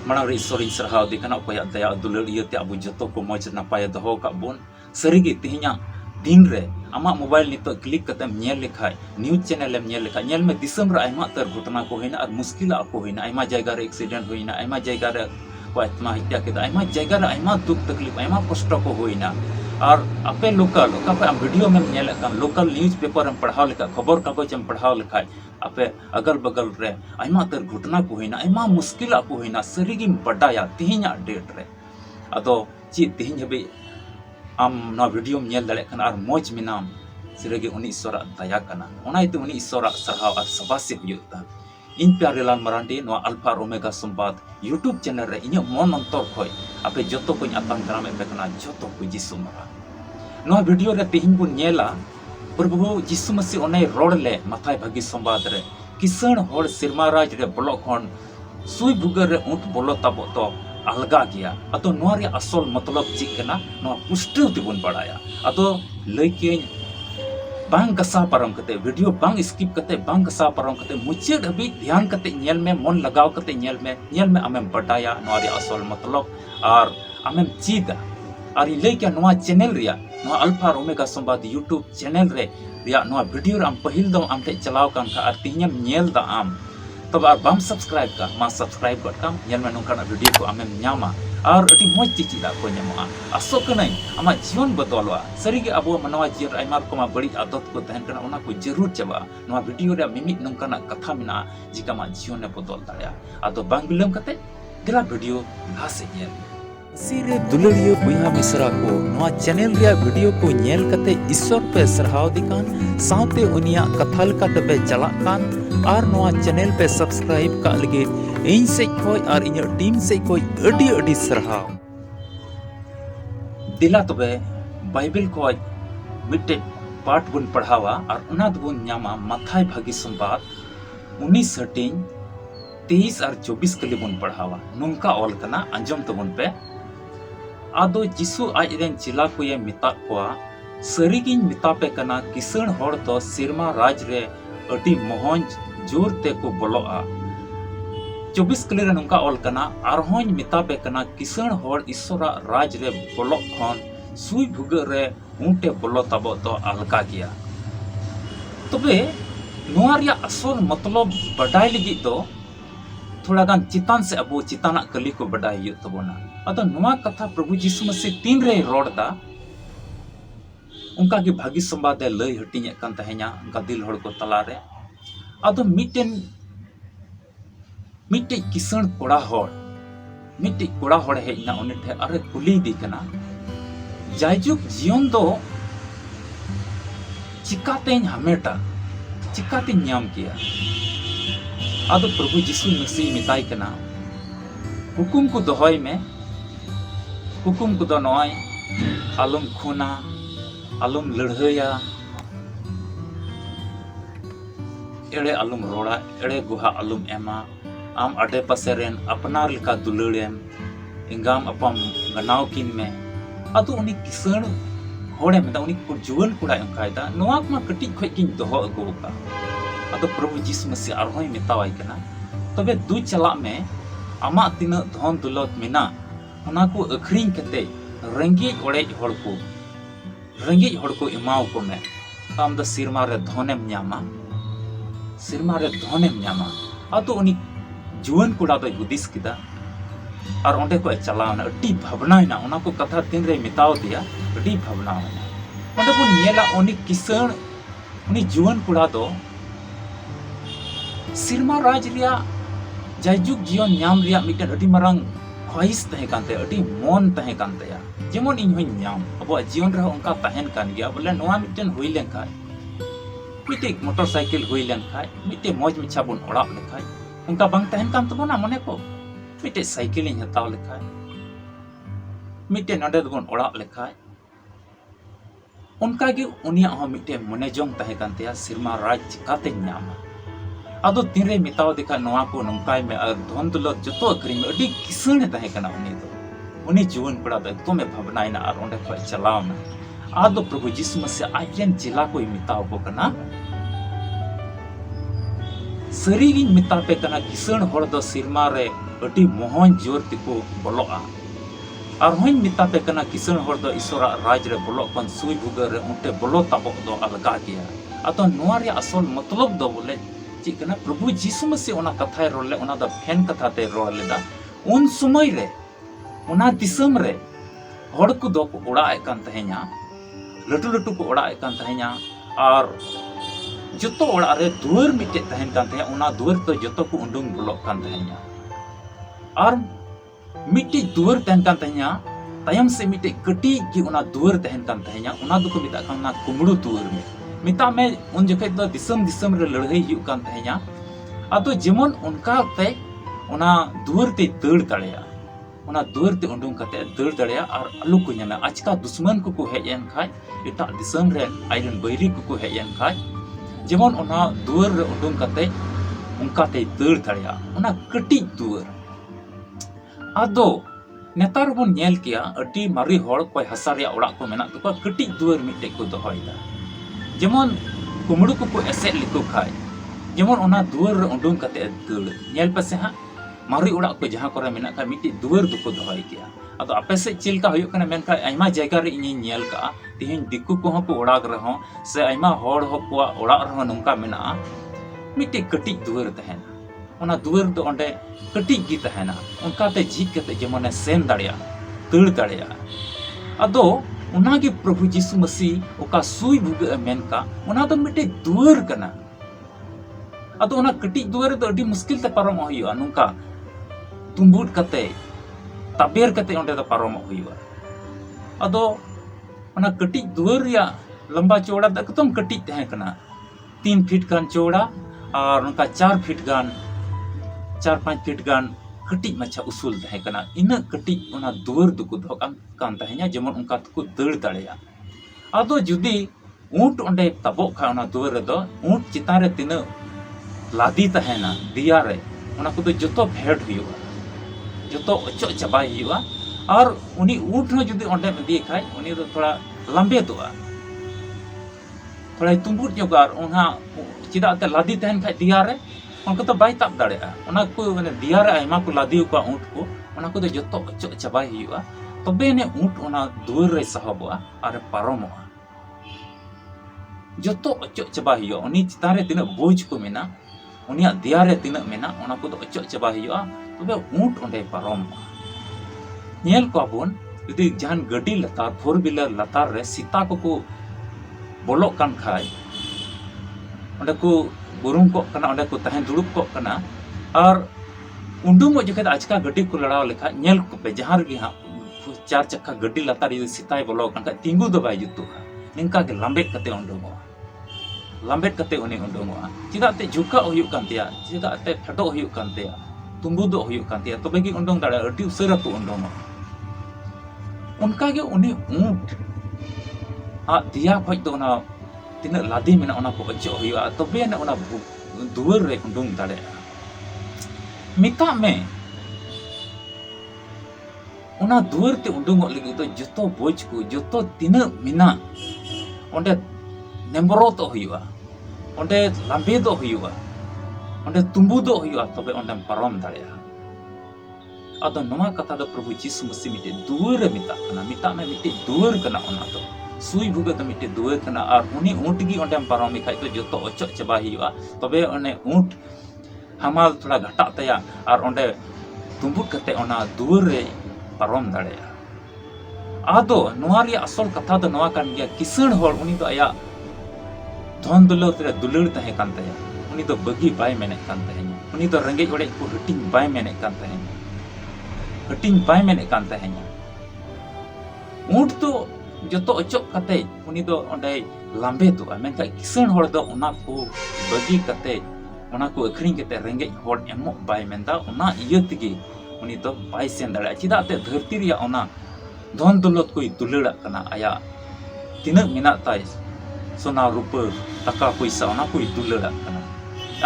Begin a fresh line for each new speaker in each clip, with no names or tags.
मांग रे ईश्वर सरहाव दिकना अकोया दया दुलार इयते अबो जतो को मौज नपाय दहो काबोन सरीगे तिहिना दिन रे आमा मोबाइल नितो क्लिक कते नेल लेखाय न्यूज चैनल एम नेल लेखाय नेल में दिसम रे आयमा तर घटना को होइना और मुश्किल को होइना आयमा जायगा रे एक्सीडेंट होइना आयमा जायगा रे को आत्महत्या केदा आयमा जायगा रे आयमा दुख तकलीफ आयमा कष्ट को होइना और आपे लोकल का वीडियो में नेल लोकल न्यूज पेपर में पढ़ाव लेखा खबर कागज में पढ़ाव लेखाय आपे अगल बगल रे आयमा तर घटना को होइना आयमा मुश्किल को होइना सरीगी बडाया तिहिना डेट रे अदो ची तिहिन हबे आम ना वीडियो में नेल दले कना और मौज मिनाम सिरगे उनी ईश्वर दया कना ओनाइते उनी ईश्वर सरहाव और सबासे हुयुता इन प्यारेलाल मरांडी नो alpha omega Samvad YouTube channel रे इन मन अंतर खय आपे जतो को आताम दाराम पे कना जतो को जिसु मरा नो वीडियो रे तिहिन बु नेला प्रभु जिसु मसीह ओने रोड ले माथाय भागी संवाद रे किसण होड़ सिरमाराज रे बोलो खन सुई भुगर रे ऊंट बोलो ताबो तो अलगा गया अतो नोरे असल मतलब चिकना नो पुष्टि तिबुन बड़ाया अतो लइके बांग कसा परम कते वीडियो बांग स्किप कते बांग कसा परम कते मुचे हबी ध्यान कते नेल में मन लगाव कते नेल में आमें बटाया नोरे असल मतलब और आमें चीदा और लइके नोआ चैनल रिया नोआ alpha omega Samvad YouTube channel रे रिया नोआ वीडियो रे आम पहिल दम आम ते चलाव कान का और तिहम नेल दा आम तब और बाम सब्सक्राइब का मा सब्सक्राइब कर काम नेल में नोंकाना वीडियो को आमें न्यामा और अति मौज चिचिदा को न्यामा आसो कनई आमा जीवन बदलवा सरीगे अबो मनवा जीवन आयमा को बड़ी आदत को तहन कना ओना को जरूर चबा नोआ वीडियो रे मिमिट नोंकाना कथा मिना जिका मा जीवन ने बदल दाया आदो बांग बिलम कते दिला वीडियो लासे नेल सिरे दुलड़ियो बुया मिश्रा को नोआ चैनल रिया वीडियो को नेल कते ईश्वर पे सरहाव दिकान साउते उनिया कथा लका तबे चला कान और नोआ चैनल पे सब्सक्राइब का लगे इन से कोई और इन टीम से कोई अडी अडी सरहाव दिला तबे बाइबल को मिटे पाठ बुन पढ़ावा और उना बुन न्यामा माथाय भागी संवाद 19 हटिंग 23 और 24 के लिए बुन पढ़ावा नुंका ऑल कना अंजम तबुन पे आदो जिसु आजरेन चिला को ये मिता कोआ सरीगिन मिता पे कना किसण होड़ तो सिरमा राज रे अटी मोहंज जोर ते को बोलोआ 24 क्लियर नुंका ऑल कना आरहोंज मिता पे कना किसण होड़ ईश्वरा राज रे बोलो खन सुई भुगर रे ऊंटे बोलो तबो तो अलका गया तबे नोआरिया असल मतलब बडाय लगी तो थोड़ा गान चितान से अबो चिताना कली को बडाय हुई तबोना अतो नोआ कथा प्रभु यीशु मसीह तीन रे रोडदा उनका की भागी संवाद लय हटिंग कान तहे냐 उनका दिल होड़ को तला रे अतो मिटे किसण कोड़ा होड़ हेजना उनि ठे अरे कुली दी कना जायजुक जीवन दो चिकाते हमेटा चिकाते न्याम किया आदो प्रभु यीशु मसीह मिताई कना हुकुम को दोहय में हुकुम को दो नोय आलम खुना आलम लड़हया एड़े आलम रोड़ा एड़े गुहा आलम एमा आम अडे पासे रेन अपनार लेका दुलड़ेम इंगाम अपम गनाव किन में अदो उनी किसण होड़े में उनी जुवन कुड़ा अंकायदा नोआ मा कटी खय किन दोहो अगोका अदो प्रभु यीशु मसीह आरहोय मितावाई कना तबे दु चला में आमा तिना धन दौलत मेना उना को अखरिंग कते रंगी होड़ को इमाव को में आम द सिरमा रे धनेम न्यामा अदो उनी जुवन कुड़ा दो हुदिस किदा और ओंडे को चलावना अड्डी भावनायना उना को कथा तीन रे मिताव दिया अड्डी भावनायना ओंडे को नेला उनी किसण उनी जुवन कुड़ा दो सिरमा राज रिया जायजुग जीवन न्याम रिया मिटन अडी मरंग ख्वाहिश तहे कानते अडी मन तहे कानते जेमन इन होई न्याम अब जीवन रह उनका तहन कान गया बोले नोआ मिटन हुई लेनखाय मिटे मोटरसाइकिल हुई लेनखाय मिटे मौज मिछा बन ओड़ा लेखाय उनका बांग तहन कान तबोना मने को मिटे साइकिल इन हताव लेखाय मिटे नडे बन ओड़ा लेखाय उनका गे उनिया हो मिटे मने जोंग तहे कानते सिरमा राज चिकाते न्यामा आदो तीन रे मिताव देखा नोआ को नंकाय में और धन दौलत जतो अखरी में अडी किसण तहे कना उनी जीवन पड़ा तो एकदम भावनायना और ओंडे खय चलावना आदो प्रभु यीशु मसीह आजन जिला को मिताव को कना सरीगिन मितापे कना किसान हर दो सिरमा रे अटी मोहन जोर तिको बोलोआ और होइन मितापे कना किसान हर दो ईश्वरा राज रे बोलो कन सुई भुगर रे उनटे बोलो ताबो दो अलगा गया अतो नोआ रे असल मतलब दो बोले चिकना प्रभु यीशु मसीह ओना कथाय रोले ओना द फेन कथाते रोल लेदा उन समय रे ओना दिसम रे हड़ को दो को ओड़ा कान तहे냐 लटू लटू को ओड़ा कान तहे냐 और जतो ओड़ा रे दुआर मिटे तहन कान तहे냐 ओना दुआर तो जतो को उंडुंग बोलो कान तहे냐 और मिटे दुआर तहन कान तहे냐 तायम से मिटे कटी की ओना दुआर तहन कान तहे냐 ओना दुको मिता काना कुमड़ू दुआर में मिता में उन जखे दो दिसम दिसम रे लड़ाई हुई कान तहे냐 अतो जेमन उनका ते ओना दुआर ते दड़ दाड़ेया ओना दुआर ते उंडुंग कते दड़ दाड़ेया और आलू को ᱧᱟᱢᱟ आजका दुश्मन को हेजन खाय एटा दिसम रे आइरन बैरी को हेजन खाय जेमन ओना दुआर रे उंडुंग कते उनका ते दड़ दाड़ेया ओना कटी दुआर आदो नेतार बन नेल किया अटी मारी हड़ कोई हसा रे ओड़ा को मेना तो कटी दुआर मिटे को दोहयदा जेमन कुमड़ू को एसेट लिको खाय जेमन ओना दुआर रे उंडुंग कते दड़ नेल पसे हा मारी ओड़ा को जहां करे मेना का मिटी दुआर दुको दोहय किया अदो आपे से चिलका हुयुक कना मेनका आइमा जायगा रे इनी नेल का तिहिन दिकु को हो को ओड़ाग रहो से आइमा हड़ हो को ओड़ा रहो नंका मेना मिटी कटी दुआर तहन ओना दुआर तो ओंडे कटी गी तहना उनका ते झिक कते जेमने सेन दाड़िया तड़ दाड़िया अदो ओना गे प्रभु यीशु मसीह ओका सुई भुग मेनका ओना तो मिटी दुआर कना अदो ओना कटी दुआर तो अडी मुश्किल ते पारम हुयुआ नंका तुम्बुट कते ताबेर कते ओंडे तो पारम हुयुआ अदो ओना कटी दुआर या लंबा चौड़ा द एकदम कटी तहे कना 3 फीट गान चौड़ा और उनका 4 फीट गान 4-5 फीट गान कटी मच्छा उसूल तहे कना इन कटी ओना दुआर दुको दो कान तहे냐 जेमन उनका को दड़ दाड़ेया अदो जुदी ऊंट ओंडे तबो खा ओना दुआर रे दो ऊंट चितान रे तिना लादी तहेना दिया रे ओना को जतो भेड़ हुयुआ जतो अचो चबाई हुयुआ और उनी ऊंट हो जुदी ओंडे दी खाय उनी तो थोड़ा लंबे दोआ थोड़ा तुम्बुट जोगार ओना चिदा ते लादी तहन खाय दिया रे उनको तो बाई ताप दाड़ेया ओना को माने दिया रे आइमा को लादी को ऊंट को ओना को जतो अचो चबाई हुयुआ तबे ने ऊंट ओना दुआर रे साहबोआ और पारमोआ जतो अचो चबाई हुयुआ उनी चितान रे तिना बोझ को मेना उनिया दिया रे तिना मेना ओना को अचो चबाई हुयुआ तबे ऊंट ओंडे पारमोआ नेल को बोन यदि जहान गड्डी लतार 4 व्हीलर लतार रे सीता को बोलो कान खाय ओंडे को बुरुम को कना ओंडे को तहन दुड़ुब को कना और उंडुमो जखे आजका गड्डी को लड़ाव लेखा नेल को पे जहां रे हा 4 चक्का गड्डी लतार यदि सीताय बोलो कान का तिंगु दो बाय जुतु निंका के लंबेट कते उंडुमो लंबेट कते उनी उंडुमो चिदा ते झुका हुयुक कान तिया चिदा ते फटो हुयुक कान तिया तुम्बु दो हुयुक कान तिया तबे की उंडुंग दाड़ा अटी उसरा को उंडुमो उनका के उनी ऊंट आ दिया खoj तो ना तिना लादी मेना ओना को अचो हुयुआ तबे ने ओना दुआर रे उंडुंग दाड़े मिता में ओना दुआर ते उंडुंग लगी तो जतो बोझ को जतो तिना मिना ओंडे नेम्बरो तो हुयुआ ओंडे लंबे दो हुयुआ ओंडे तुम्बु दो हुयुआ तबे ओंडे पारम दाड़ेया अदो नोमा कथा दो प्रभु यीशु मसीह मिटे दुआर मिता में मिटे दुआर कना ओना तो सुई भुगे तो मिटे दुआर कना और उनी ऊंट गी ओंडे पारम खाय तो जतो अचो चबा हुयुआ तबे ओने ऊंट हमाल थोड़ा घटा तया और ओंडे तुम्बुट कते ओना दुआर रे पारम दाड़ेया आदो नोआ रे असल कथा दो नोआ कान गया किसान होड़ उनी तो आया धन दौलत रे दुलड़ तहे कान तया उनी तो बगी बाय मेने कान तहे냐 उनी तो रंगे ओड़े को हटिंग बाय मेने कान तहे냐 हटिंग बाय मेने कान तहे냐 ऊंट तो जतो अचोक कते उनी तो ओंडे लंबे तो मेनका किसान होड़ दो ओना को बगी कते ओना को अखरिंग कते रंगे होड़ एमो बाय मेंदा ओना इय तिगी उनी तो बाय सेन दाड़ा चिदा ते धरती रिया ओना धन दौलत कोई दुलड़ा कना आया तिना मेना ताय सोना रूपा टाका पैसा ओना कोई दुलड़ा कना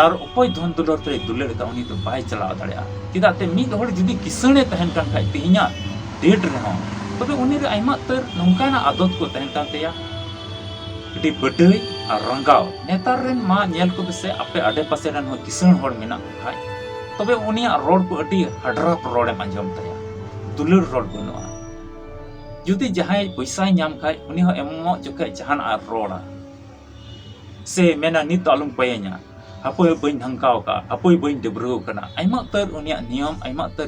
और उपाय धन दौलत रे दुलड़ का उनी तो बाय चला दाड़ा चिदा ते मिद होड़ जुदी किसाने तहन कान खाय तिहिया डेट रहो तबे उनी रे आइमा तर नंकाना आदत को तहन कान तया डी बडई रंगाव नेतार रेन मा नेल को बेसे आपे आडे पासे रन हो किसान होड़ मेना खाय तबे उनिया रोड को अडी हडरा रोड एम अंजम तया दुलर रोड बनुआ जुदी जहाय पैसा नाम खाय उनी हो एमो जोखे जहान आ रोड़ा से मेना नित आलुम पयेnya हापोय बइन हंकाव का हापोय बइन देब्रो कना आइमा तर उनिया नियम आइमा तर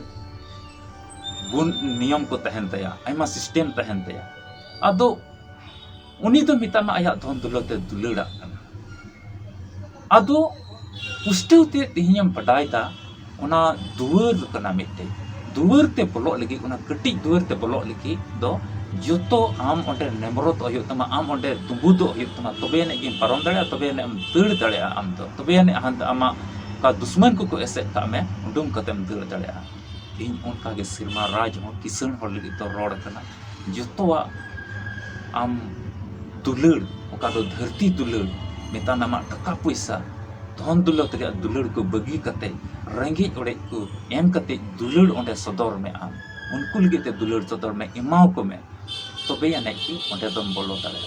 गुण नियम को तहन तया आइमा सिस्टम तहन तया आदो उनी तो मितामा आया धन दुलते दुलड़ा कना आदो पुष्टवते तिहियम बडायता उना दुवर कना मिटे दुवर ते बोलो लगी उना कटी दुवर ते बोलो लगी दो जोतो आम ओंडे नेमरोत होयो तमा आम ओंडे दुबुदो होयो तमा तबे ने गिन पारम दड़े तबे ने am दड़ दड़े आम दो तबे ने हंत आमा का दुश्मन को एसे का में उडुम कतेम दड़ दड़े इन उनका के सिरमा राज हो किसान होड़ लगी तो रोड कना जोतोवा आम दुलड़ ओका दो धरती दुलड़ मेता नामा टका पैसा धन दुलड़ ते दुलड़ को बगी कते रेंगे ओड़े को एम कते दुलड़ ओंडे सदर में आम उनको लगे ते दुलड़ सदर में इमाव को में तबे याने कि ओंडे दम बोलो दड़े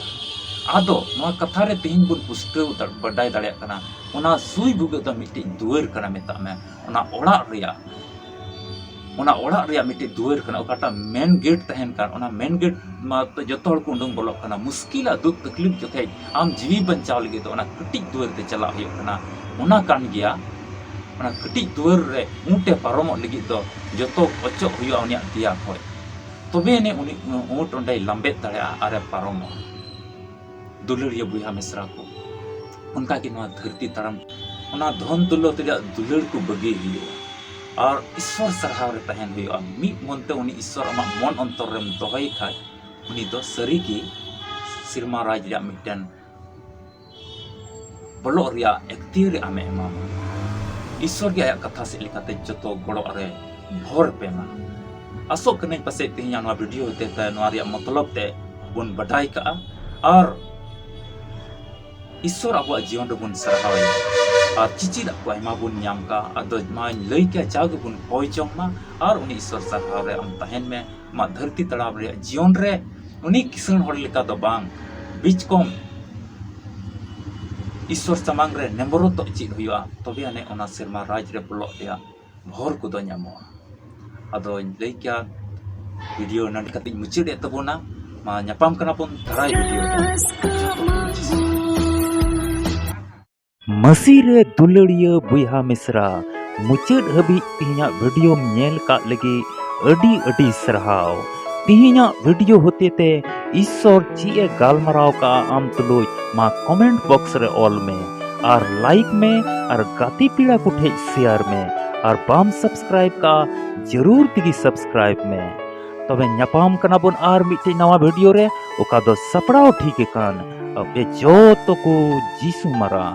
आदो नोआ कथा रे तिहिन बुन पुष्टव बडाय दड़े कना ओना सुई भुगे तो मिट्टी दुवर कना मेता में ओना ओड़ा रिया मिट्टी दुवर कना ओकाटा मेन गेट तहन कान ओना मेन गेट मा तो जतो हड़ को उडुंग बोलो कना मुश्किला दुख तकलीफ जोथे आम जीवी बंचाव लगे तो ओना कटी दुवर ते चला होयो कना ओना कान गया ओना कटी दुवर रे ऊंटे पारमो लगी तो जतो ओचो होयो उनिया दिया होय तबे ने उनी ऊंट ओंडे लंबे दड़े आरे पारमो दुलड़िया बुया मिश्रा को उनका की नोआ धरती तरम ओना धन दुलो ते दुलड़ को बगे हियो और ईश्वर सरहाव रे तहन हुई मी मनते उनी ईश्वर अमा मन अंतर रेम दोहय खाय उनी दो सरी की सिरमा राज रिया मिटन बोलो रिया एक्तियर आमे एमामा ईश्वर के आया कथा से लिखाते जतो गोड़ो रे भोर पेमा आसो कने पसे तिहिया नोआ वीडियो होते त नोआ रिया मतलब ते बुन बडाई का और ईश्वर अब जीवन रे बुन सरहाव और चिचिद को आयमा बुन नाम का अदो मा लई के जाग बुन होय जोंग मा और उनी ईश्वर सरहाव रे अम तहन में मा धरती तड़ाव रे जीवन रे उनी किसान होड़ लिका दो बांग बीच कोम ईश्वर समांग रे नेमरो तो चिद हुआ तबे आने ओना सिरमा राज रे बोलो या भोर को दो ᱧᱟᱢᱚᱜᱼᱟ अदो लई क्या वीडियो नंद कति मुचेद तबोना मा ᱧᱟᱯᱟᱢ ᱠᱟᱱᱟ ᱵᱚᱱ ᱫᱟᱨᱟᱭ वीडियो
मसीरे दुलड़िया बुया मिश्रा मुचाद हबी तिहिना वीडियो नेल का लगे अडी अडी सरहाव तिहिना वीडियो होते ते ईश्वर ची गालमराव का आम तुलोय मा कमेंट बॉक्स रे ऑल में और लाइक में और गाती पीड़ा को ठे शेयर में और बाम सब्सक्राइब का जरूर तिगी सब्सक्राइब में तबे ᱧᱟᱯᱟᱢ कना बोन आर मिटे नवा वीडियो रे ओका दो सपड़ाव ठीक कान अब जो तो को जीसु मरा।